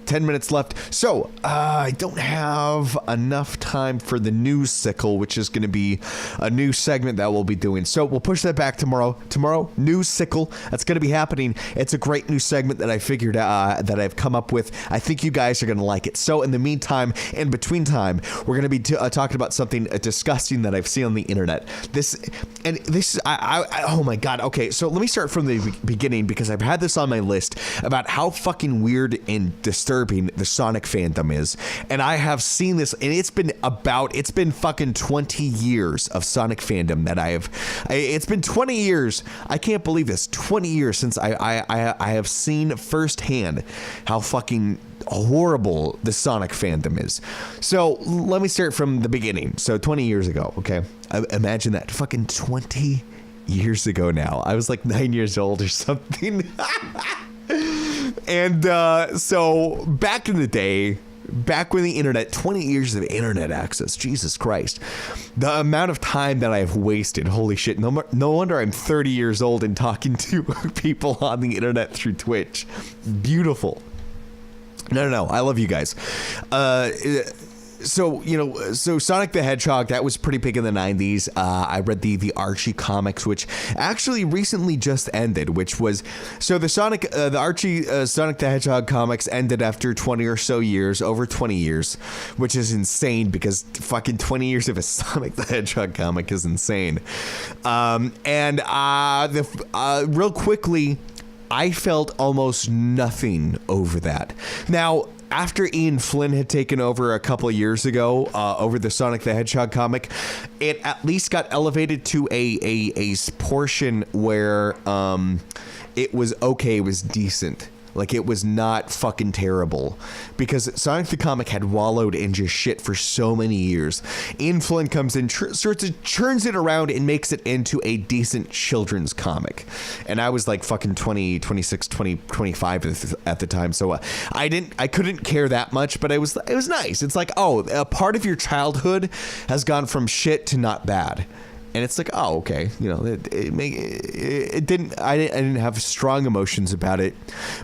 10 minutes left. So, I don't have enough time for the news sickle, which is going to be a new segment that we'll be doing. So, we'll push that back tomorrow. Tomorrow, news sickle. That's going to be happening. It's a great new segment that I figured that I've come up with. I think you guys are going to like it. So, in the meantime, in between time, we're going to be talking about something disgusting that I've seen on the internet. Oh my God. Okay, so let me start from the beginning because I've had this on my list about how fucking weird and disturbing the Sonic fandom is, and I have seen this, and it's been fucking 20 years of Sonic fandom that it's been 20 years. I can't believe this. 20 years since I have seen firsthand how fucking horrible the Sonic fandom is. So let me start from the beginning. So 20 years ago, okay? Imagine that, fucking 20 years ago now. I was like 9 years old or something. And so back in the day, back when the internet, 20 years of internet access, Jesus Christ, the amount of time that I've wasted, holy shit, no wonder I'm 30 years old and talking to people on the internet through Twitch. Beautiful. No, I love you guys. So Sonic the Hedgehog, that was pretty big in the 90s. I read the Archie comics, which actually recently just ended, which was, so the Archie Sonic the Hedgehog comics ended after 20 or so years, over 20 years, which is insane because fucking 20 years of a Sonic the Hedgehog comic is insane. Real quickly, I felt almost nothing over that. Now, after Ian Flynn had taken over a couple of years ago over the Sonic the Hedgehog comic, it at least got elevated to a portion where it was okay, it was decent. Like, it was not fucking terrible. Because Sonic the Comic had wallowed in just shit for so many years. Ian Flynn comes in, churns it around, and makes it into a decent children's comic. And I was like fucking 20, 26, 20, 25 at the time. So I couldn't care that much, but it was nice. It's like, oh, a part of your childhood has gone from shit to not bad. And it's like, oh, okay, you know, I didn't have strong emotions about it,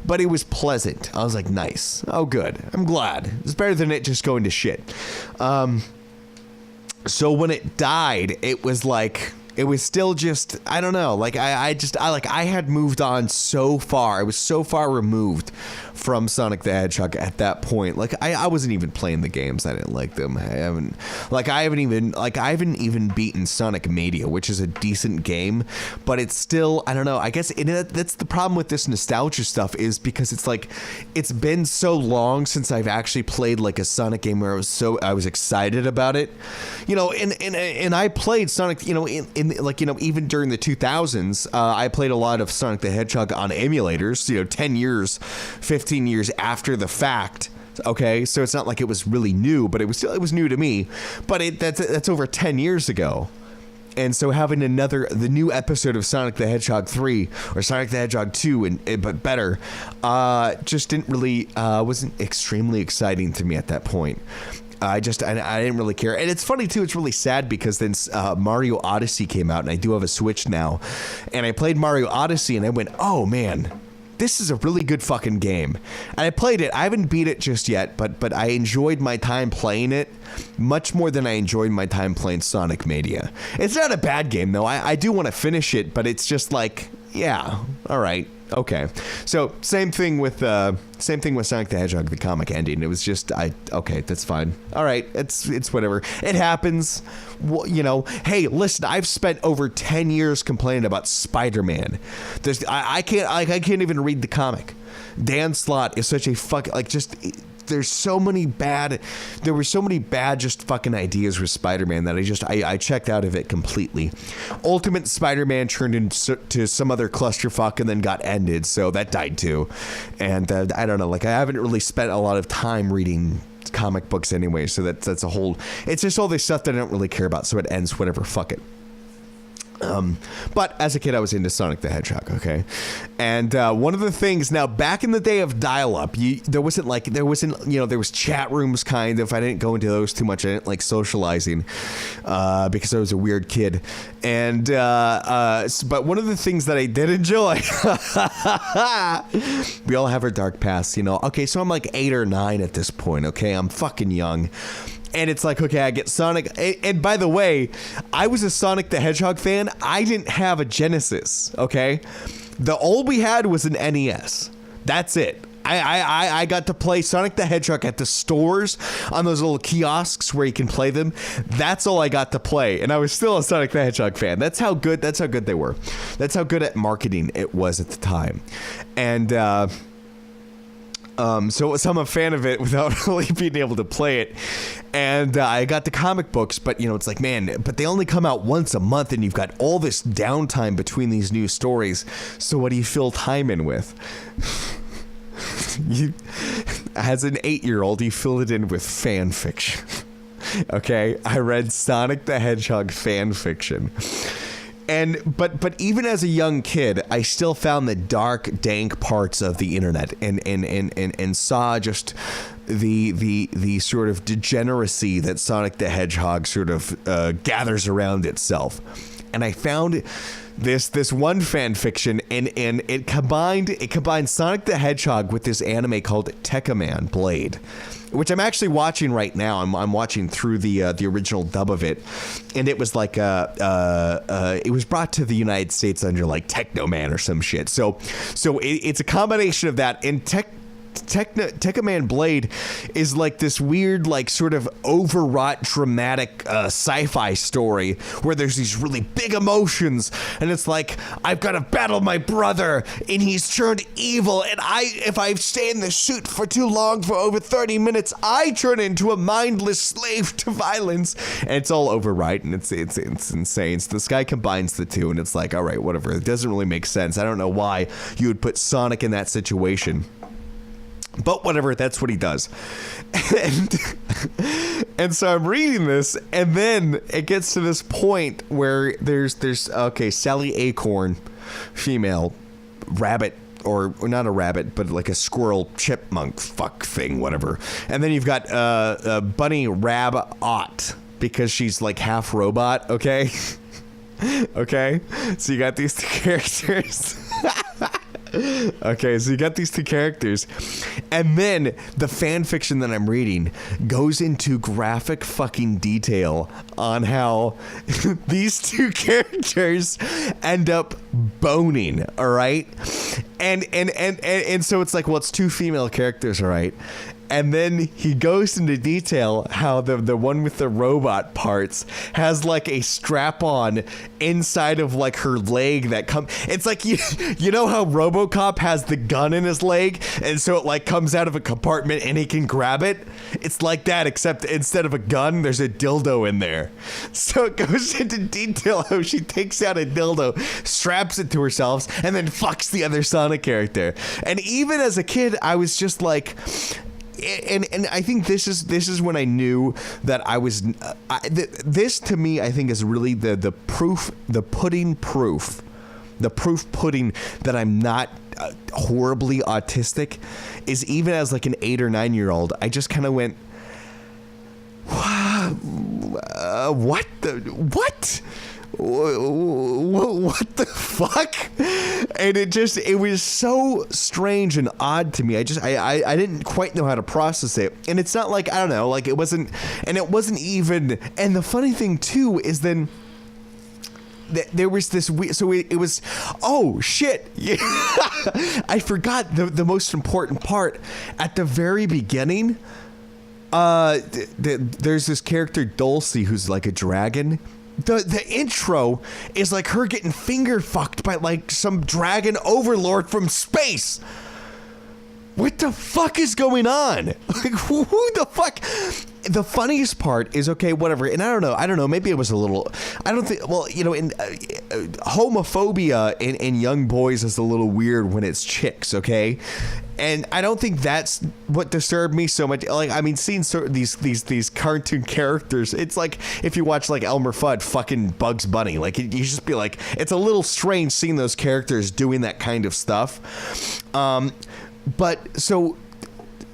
but it was pleasant. I was like, nice. Oh, good. I'm glad. It's better than it just going to shit. So when it died, it was like, it was still just, I don't know, like I had moved on so far. I was so far removed from Sonic the Hedgehog at that point. Like I wasn't even playing the games. I didn't like them. I haven't even beaten Sonic Mania, which is a decent game, but it's still, I don't know. I guess that's the problem with this nostalgia stuff, is because it's like, it's been so long since I've actually played like a Sonic game where I was excited about it, you know, and I played Sonic, you know, even during the 2000s, I played a lot of Sonic the Hedgehog on emulators, you know, 10 years, 15 years after the fact. Okay, so it's not like it was really new, but it was new to me. But that's over 10 years ago. And so having the new episode of Sonic the Hedgehog 3 or Sonic the Hedgehog 2, but better, just didn't really, wasn't extremely exciting to me at that point. I didn't really care. And it's funny too, it's really sad because then Mario Odyssey came out, and I do have a Switch now, and I played Mario Odyssey and I went, oh man, this is a really good fucking game. And I played it. I haven't beat it just yet, but I enjoyed my time playing it much more than I enjoyed my time playing Sonic Mania. It's not a bad game though. I do want to finish it, but it's just like, yeah, all right. Okay, so same thing with Sonic the Hedgehog, the comic ending. It was just, okay, that's fine. All right, it's whatever. It happens. Well, you know, hey, listen, I've spent over 10 years complaining about Spider-Man. I can't even read the comic. Dan Slott is such a there's so many bad, there were so many bad just fucking ideas with Spider-Man that I checked out of it completely. Ultimate Spider-Man turned into some other clusterfuck and then got ended, so that died too. And I don't know, like I haven't really spent a lot of time reading comic books anyway, so that's a whole, it's just all this stuff that I don't really care about, so it ends, whatever, fuck it. But as a kid, I was into Sonic the Hedgehog, okay? And one of the things, now back in the day of dial-up, there wasn't, you know, there was chat rooms kind of. I didn't go into those too much. I didn't like socializing because I was a weird kid. And, but one of the things that I did enjoy, we all have our dark past, you know? Okay, so I'm like 8 or 9 at this point, okay? I'm fucking young. And it's like, okay, I get Sonic. And by the way, I was a Sonic the Hedgehog fan. I didn't have a Genesis, okay? All we had was an NES. That's it. I got to play Sonic the Hedgehog at the stores on those little kiosks where you can play them. That's all I got to play. And I was still a Sonic the Hedgehog fan. That's how good they were. That's how good at marketing it was at the time. And, so I'm a fan of it without really being able to play it. And I got the comic books, but, you know, it's like, man, but they only come out once a month and you've got all this downtime between these new stories. So what do you fill time in with? As an 8-year-old, you fill it in with fan fiction. Okay? I read Sonic the Hedgehog fan fiction. And but even as a young kid, I still found the dark, dank parts of the internet and saw just the sort of degeneracy that Sonic the Hedgehog sort of gathers around itself. And I found this one fan fiction, and it combined Sonic the Hedgehog with this anime called Tekkaman Blade, which I'm actually watching right now. I'm watching through the original dub of it, and it was like it was brought to the United States under like Technoman or some shit. So it's a combination of that, and Tekkaman Blade is like this weird, like sort of overwrought, dramatic sci-fi story where there's these really big emotions, and it's like, I've got to battle my brother, and he's turned evil, and if I stay in the suit for too long, for over 30 minutes, I turn into a mindless slave to violence, and it's all overwrought, and it's insane. So this guy combines the two, and it's like, all right, whatever. It doesn't really make sense. I don't know why you would put Sonic in that situation. But whatever, that's what he does. And so I'm reading this, and then it gets to this point where there's okay, Sally Acorn, female, rabbit, or not a rabbit, but like a squirrel chipmunk fuck thing, whatever. And then you've got Bunny Rab-Ot, because she's like half robot, okay? Okay? So you got these two characters. Okay, so you got these two characters, and then the fan fiction that I'm reading goes into graphic fucking detail on how these two characters end up boning, all right? And so it's like, well, it's two female characters, all right? And then he goes into detail how the one with the robot parts has like a strap-on inside of like her leg that it's like, you know how RoboCop has the gun in his leg, and so it like comes out of a compartment and he can grab it? It's like that, except instead of a gun, there's a dildo in there. So it goes into detail how she takes out a dildo, straps it to herself, and then fucks the other Sonic character. And even as a kid, I was just like... And I think this is when I knew that I was this to me, I think, is really the proof pudding that I'm not horribly autistic, is even as like an 8 or 9 year old, I just kind of went, what the fuck? And it was so strange and odd to me. I didn't quite know how to process it. And it's not like, I don't know, like it wasn't even, and the funny thing too is then there was this weird, so it was, oh shit. I forgot the most important part at the very beginning. There's this character Dulcie who's like a dragon. The intro is like her getting finger fucked by like some dragon overlord from space. What the fuck is going on? Like, who the fuck? The funniest part is, okay, whatever. And I don't know. Maybe it was a little, I don't think, well, you know, homophobia in young boys is a little weird when it's chicks, okay? And I don't think that's what disturbed me so much. Like, I mean, seeing these cartoon characters, it's like if you watch like Elmer Fudd fucking Bugs Bunny, like you just be like, it's a little strange seeing those characters doing that kind of stuff. But so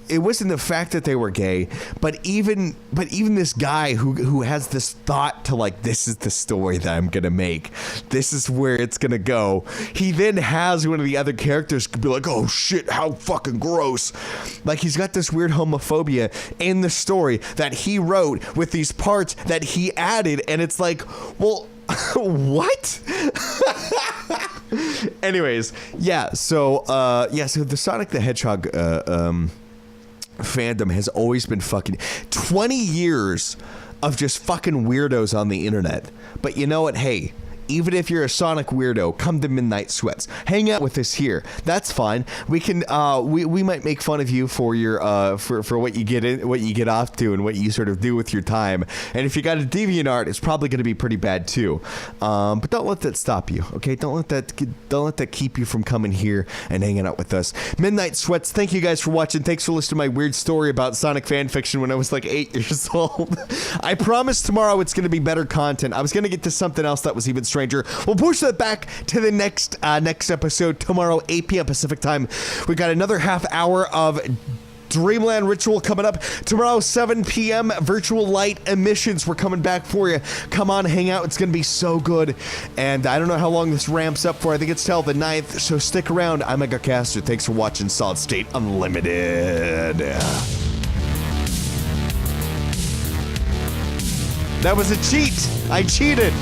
it wasn't the fact that they were gay, but even this guy who has this thought to like, this is the story that I'm gonna make, this is where it's gonna go. He then has one of the other characters be like, oh shit, how fucking gross. Like, he's got this weird homophobia in the story that he wrote with these parts that he added, and it's like, well, what? Anyways, yeah. So the Sonic the Hedgehog fandom has always been fucking 20 years of just fucking weirdos on the internet. But you know what? Hey, even if you're a Sonic weirdo, come to Midnight Sweats. Hang out with us here. That's fine. We can we might make fun of you for your for what you get off to and what you sort of do with your time. And if you got a DeviantArt, it's probably going to be pretty bad too. But don't let that stop you. Okay? Don't let that keep you from coming here and hanging out with us. Midnight Sweats. Thank you guys for watching. Thanks for listening to my weird story about Sonic fanfiction when I was like 8 years old. I promise tomorrow it's going to be better content. I was going to get to something else that was even stranger. We'll push that back to the next episode tomorrow, 8 p.m. Pacific time. We got another half hour of Dreamland Ritual coming up. Tomorrow, 7 p.m. Virtual Light Emissions. We're coming back for you. Come on, hang out. It's going to be so good. And I don't know how long this ramps up for. I think it's till the 9th. So stick around. I'm MegaCaster. Thanks for watching Solid State Unlimited. That was a cheat. I cheated.